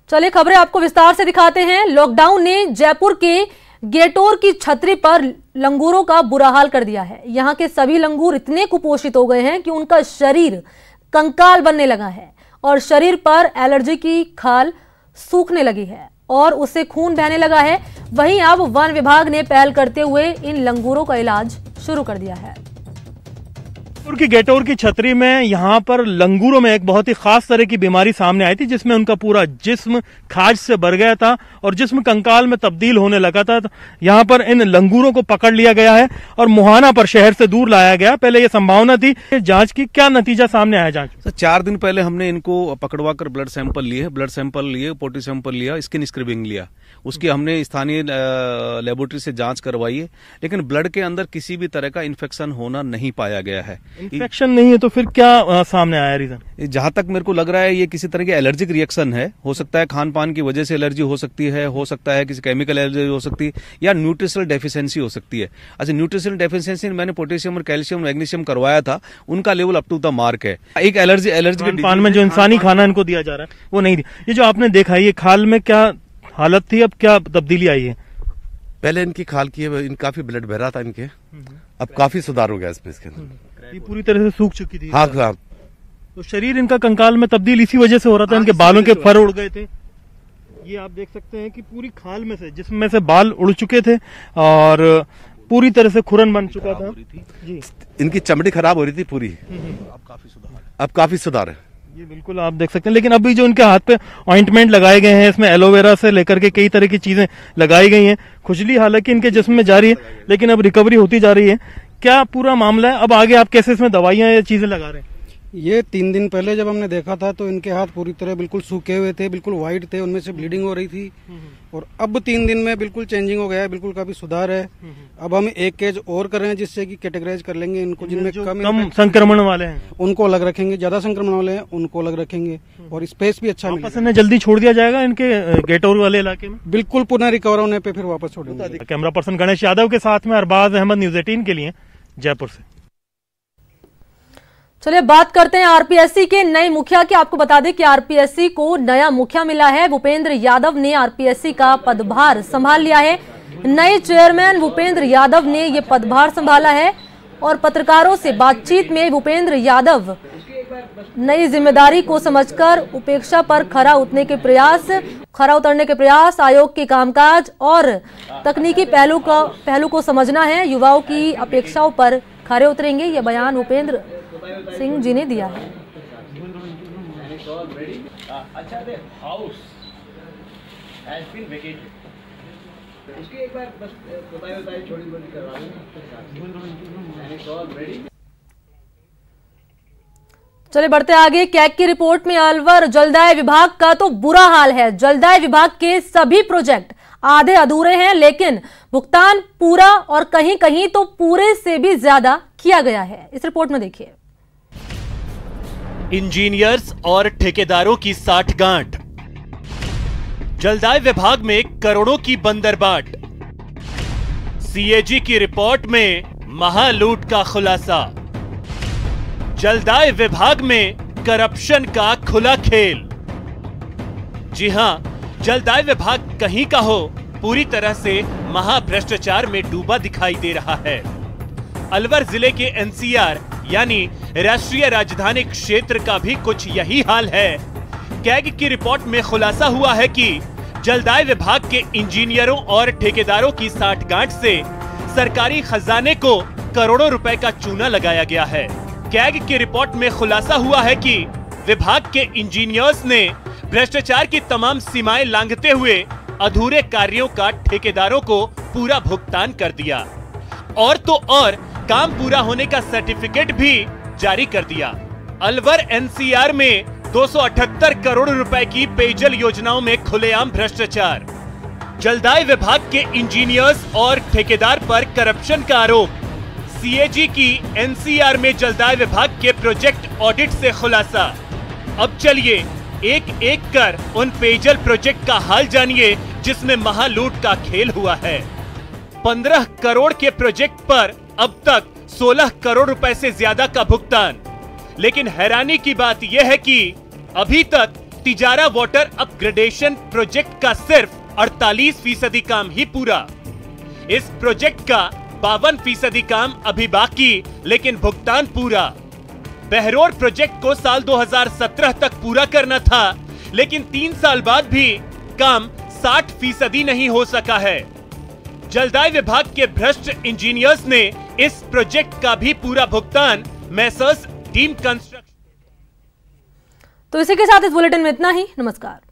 चलिए खबरें आपको विस्तार से दिखाते हैं। लॉकडाउन ने जयपुर के गेटोर की छतरी पर लंगूरों का बुरा हाल कर दिया है। यहाँ के सभी लंगूर इतने कुपोषित हो गए हैं कि उनका शरीर कंकाल बनने लगा है और शरीर पर एलर्जी की खाल सूखने लगी है और उससे खून बहने लगा है। वहीं अब वन विभाग ने पहल करते हुए इन लंगूरों का इलाज शुरू कर दिया है। की गेटोर की छतरी में यहाँ पर लंगूरों में एक बहुत ही खास तरह की बीमारी सामने आई थी, जिसमें उनका पूरा जिस्म खाज से भर गया था और जिस्म कंकाल में तब्दील होने लगा था। यहाँ पर इन लंगूरों को पकड़ लिया गया है और मुहाना पर शहर से दूर लाया गया। पहले ये संभावना थी जांच की, क्या नतीजा सामने आया जांच? सर 4 दिन पहले हमने इनको पकड़वा कर ब्लड सैंपल लिए, पोटी सैंपल लिया, स्किन स्क्रबिंग लिया। उसकी हमने स्थानीय लेबोरेटरी से जांच करवाई है, लेकिन ब्लड के अंदर किसी भी तरह का इन्फेक्शन होना नहीं पाया गया है। इन्फेक्शन नहीं है तो फिर क्या सामने आया रीजन? जहां तक मेरे को लग रहा है ये किसी तरह की एलर्जिक रिएक्शन है। हो सकता है खान पान की वजह से एलर्जी हो सकती है, हो सकता है किसी केमिकल एलर्जी हो सकती है, या न्यूट्रिशनल डेफिशिएंसी हो सकती है। अच्छा, न्यूट्रिशनल डेफिशिएंसी मैंने पोटेशियम और कैल्शियम मैग्नीशियम करवाया था, उनका level up to the mark है। एक एलर्जी के पान में जो इंसानी खाना इनको दिया जा रहा है वो नहीं दिया। ये जो आपने देखा ये खाल में क्या हालत थी, अब क्या तब्दीली आई है? पहले इनकी खाल की है, काफी ब्लड बह रहा था इनके, अब काफी सुधार हो गया इसमें। इसके अंदर ये पूरी तरह से सूख चुकी थी। हाँ हाँ। तो शरीर इनका कंकाल में तब्दील इसी वजह से हो रहा था। इनके बालों के फर उड़ गए थे। ये आप देख सकते हैं कि पूरी खाल में से, जिसमें से बाल उड़ चुके थे और पूरी तरह से खुरन बन चुका था जी। इनकी चमड़ी खराब हो रही थी पूरी, अब काफी सुधार है। ये बिल्कुल आप देख सकते हैं। लेकिन अभी जो उनके हाथ पे ऑइंटमेंट लगाए गए हैं, इसमें एलोवेरा से लेकर के कई तरह की चीजें लगाई गई हैं। खुजली हालांकि इनके जिस्म में जारी है, लेकिन अब रिकवरी होती जा रही है। क्या पूरा मामला है? अब आगे आप कैसे इसमें दवाइयां या चीजें लगा रहे हैं? ये 3 दिन पहले जब हमने देखा था तो इनके हाथ पूरी तरह बिल्कुल सूखे हुए थे, बिल्कुल व्हाइट थे, उनमें से ब्लीडिंग हो रही थी। और अब 3 दिन में बिल्कुल चेंजिंग हो गया है, बिल्कुल काफी सुधार है। अब हम 1 केज और कर रहे हैं, जिससे कि कैटेगराइज कर लेंगे इनको। जिनमें कम संक्रमण वाले हैं उनको अलग रखेंगे, ज्यादा संक्रमण वाले हैं उनको अलग रखेंगे, और स्पेस भी अच्छा मिलेगा। जल्दी छोड़ दिया जाएगा इनके गेटोर वाले इलाके में? बिल्कुल, पुनः रिकवर होने पे फिर वापस छोड़ेंगे। कैमरा पर्सन गणेश यादव के साथ में अरबाज अहमद, न्यूज़ 18 के लिए जयपुर से। चलिए बात करते हैं आरपीएससी के नए मुखिया की। आपको बता दें कि आरपीएससी को नया मुखिया मिला है। भूपेंद्र यादव ने आरपीएससी का पदभार संभाल लिया है। नए चेयरमैन भूपेंद्र यादव ने यह पदभार संभाला है और पत्रकारों से बातचीत में भूपेंद्र यादव नई जिम्मेदारी को समझकर उपेक्षा पर खरा उतरने के प्रयास, आयोग के कामकाज और तकनीकी पहलू को समझना है, युवाओं की अपेक्षाओं पर खरे उतरेंगे। यह बयान भूपेंद्र सिंह जी ने दिया है। चलिए बढ़ते आगे। कैग की रिपोर्ट में अलवर जलदाय विभाग का तो बुरा हाल है। जलदाय विभाग के सभी प्रोजेक्ट आधे अधूरे हैं, लेकिन भुगतान पूरा और कहीं कहीं तो पूरे से भी ज्यादा किया गया है। इस रिपोर्ट में देखिए। इंजीनियर्स और ठेकेदारों की साठगांठ, जलदाय विभाग में करोड़ों की बंदरबाट, सीएजी की रिपोर्ट में महालूट का खुलासा, जलदाय विभाग में करप्शन का खुला खेल। जी हां, जलदाय विभाग कहीं का हो, पूरी तरह से महाभ्रष्टाचार में डूबा दिखाई दे रहा है। अलवर जिले के एनसीआर यानी राष्ट्रीय राजधानी क्षेत्र का भी कुछ यही हाल है। कैग की रिपोर्ट में खुलासा हुआ है कि जलदाय विभाग के इंजीनियरों और ठेकेदारों की साठगांठ से सरकारी खजाने को करोड़ों रुपए का चूना लगाया गया है। कैग की रिपोर्ट में खुलासा हुआ है कि विभाग के इंजीनियर्स ने भ्रष्टाचार की तमाम सीमाएं लांघते हुए अधूरे कार्यों का ठेकेदारों को पूरा भुगतान कर दिया और तो और काम पूरा होने का सर्टिफिकेट भी जारी कर दिया। अलवर एनसीआर में 278 करोड़ रुपए की पेयजल योजनाओं में खुलेआम भ्रष्टाचार। जलदाय विभाग के इंजीनियर्स और ठेकेदार पर करप्शन का आरोप। सीएजी की एनसीआर में जलदाय विभाग के प्रोजेक्ट ऑडिट से खुलासा। अब चलिए एक एक कर उन पेयजल प्रोजेक्ट का हाल जानिए जिसमें महालूट का खेल हुआ है। 15 करोड़ के प्रोजेक्ट पर अब तक 16 करोड़ रुपए से ज्यादा का भुगतान। लेकिन हैरानी की बात यह है कि अभी तक तिजारा वाटर अपग्रेडेशन प्रोजेक्ट का सिर्फ 48% काम ही पूरा। इस प्रोजेक्ट का 52% काम अभी बाकी, लेकिन भुगतान पूरा। बहरोर प्रोजेक्ट को साल 2017 तक पूरा करना था, लेकिन 3 साल बाद भी काम 60% नहीं हो सका है। जलदाय विभाग के भ्रष्ट इंजीनियर्स ने इस प्रोजेक्ट का भी पूरा भुगतान मैसर्स डीम कंस्ट्रक्शन। तो इसी के साथ इस बुलेटिन में इतना ही। नमस्कार।